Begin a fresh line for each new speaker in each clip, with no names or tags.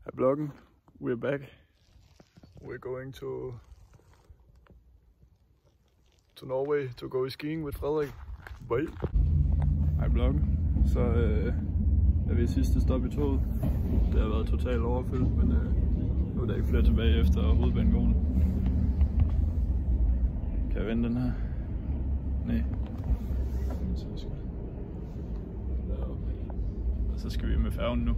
Hi bloggen, we're back. We're going to Norway to go skiing with Frederik. Bye. Hej bloggen, så er vi i sidste stop i toget. Det har været totalt overfyldt, men nu er der ikke flere tilbage efter hovedbanegården. Kan jeg vende den her? Nej. Og så skal vi med færgen nu.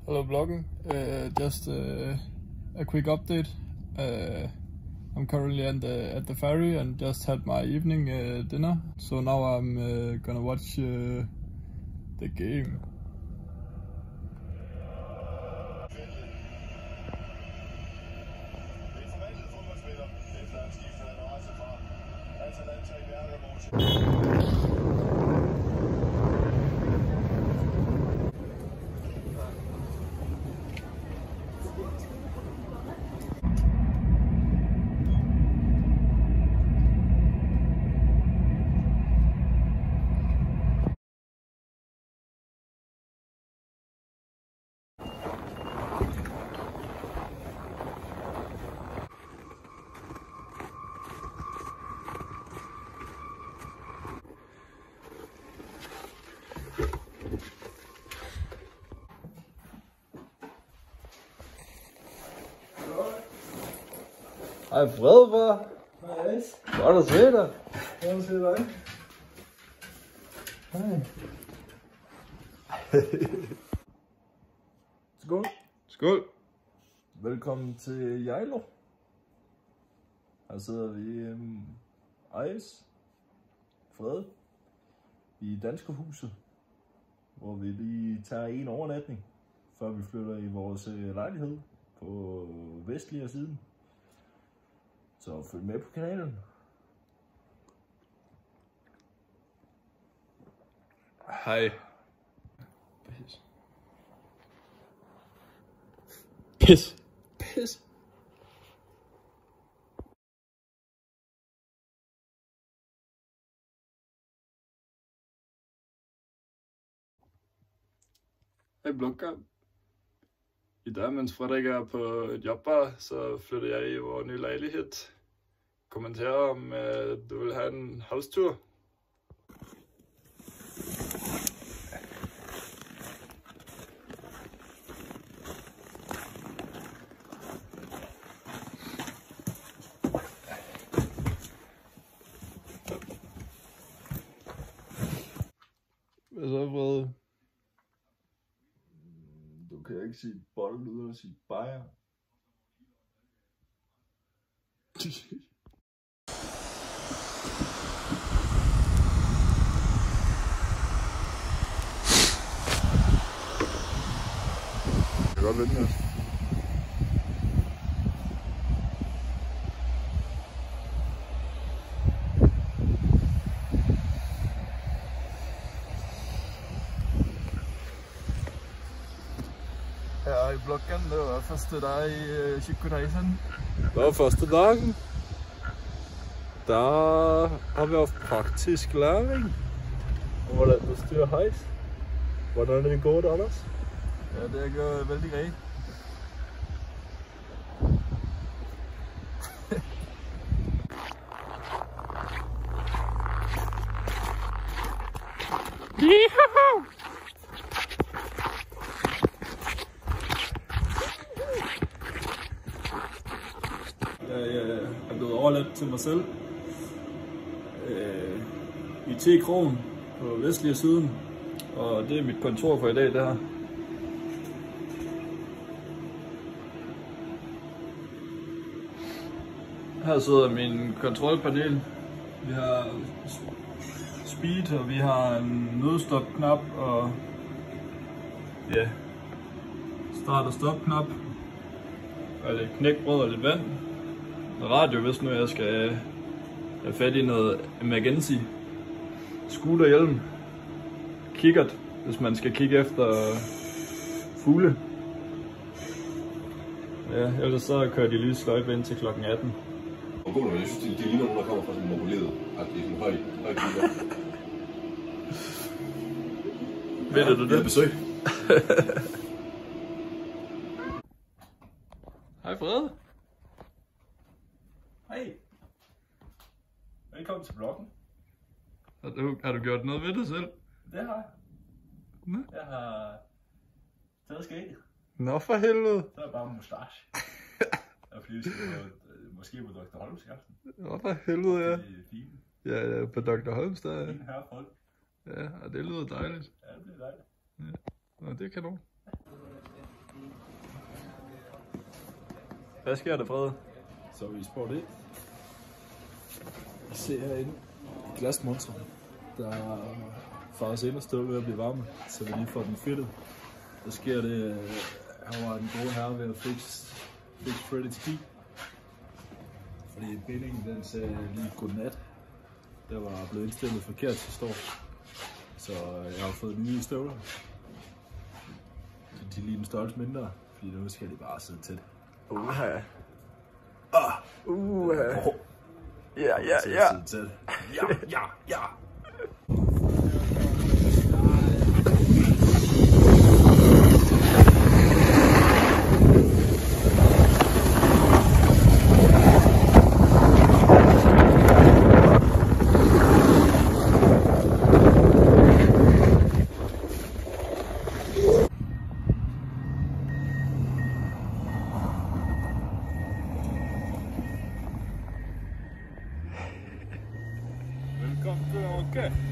Hello bloggen, just a quick update. I'm currently at the ferry and just had my evening dinner, so now I'm gonna watch the game. Hej Frederik.
Hej.
Godt at se dig.
Godt at se dig. Hej. Skål.
Skål.
Velkommen til Geilo. Her sidder vi Ejs, Fred, i Danskerhuset, hvor vi lige tager en overnatning, før vi flytter i vores lejlighed på vestlige siden. Så følg med på kanalen.
Hej. Pis. Pis. Hej blogger. I dag, mens Frederik er på et jobbar, så flytter jeg i vores nye lejlighed. Kommenter om du vil have en havstur. Hvad så, Frederik?
Du kan ikke sige bold uden at sige bajer.
Jeg kan godt vente her.
Her i bloggen, det var første dag i Chikurreisen.
Det var første dagen. Der har vi haft praktisk læring. Og hvordan du styrer hejs. Hvordan er det gået, Anders?
Ja, det går vældig greit. Jeg er blevet overladt til mig selv i T-krogen på vestlige siden, og det er mit kontor for i dag, det her. Her sidder min kontrolpanel. Vi har speed, og vi har en nødstop-knap, og ja, start- og stop-knap, og lidt knækbrød og lidt vand. Radio, hvis nu jeg skal have fat i noget emergency. Scooterhjelm. Kikkert, hvis man skal kigge efter fugle. Ja, ellers så kører de lysløjpe ind til klokken 18.
Og god, jeg synes, de ligner nogen, der kommer fra sådan en mongoleret. At det er sådan høj kigger.
Ved du det?
Jeg besøg.
Hej Frede. Hej. Velkommen til vloggen. Har du gjort noget ved dig selv?
Det har jeg.
Nå?
Jeg har taget skæg.
Nå for helvede.
Så er det bare en mustache. Og fordi vi skal måske på Dr. Holms i aften.
Nå for helvede, ja.
Det er fint.
Ja, på Dr. Holms, der.
Fint herrefolk.
Ja, og det lyder dejligt.
Ja, det bliver dejligt.
Ja. Nå, det er kanon. Hvad sker der, Frede?
Så er vi i sport 1. Vi ser herinde glasmonster, der får os ind og stå ved at blive varme, så vi lige får den fedtet. Der sker det, han var en god herre ved at fix Freddy's key. Fordi bindingen den sagde lige godnat. Der var blevet indstillet forkert til står. Så jeg har fået nye støvler. De er lige en størrelse mindre, fordi nu skal de bare sidde tæt.
Uha. Ja.
Ja.
Velkommen til Norge.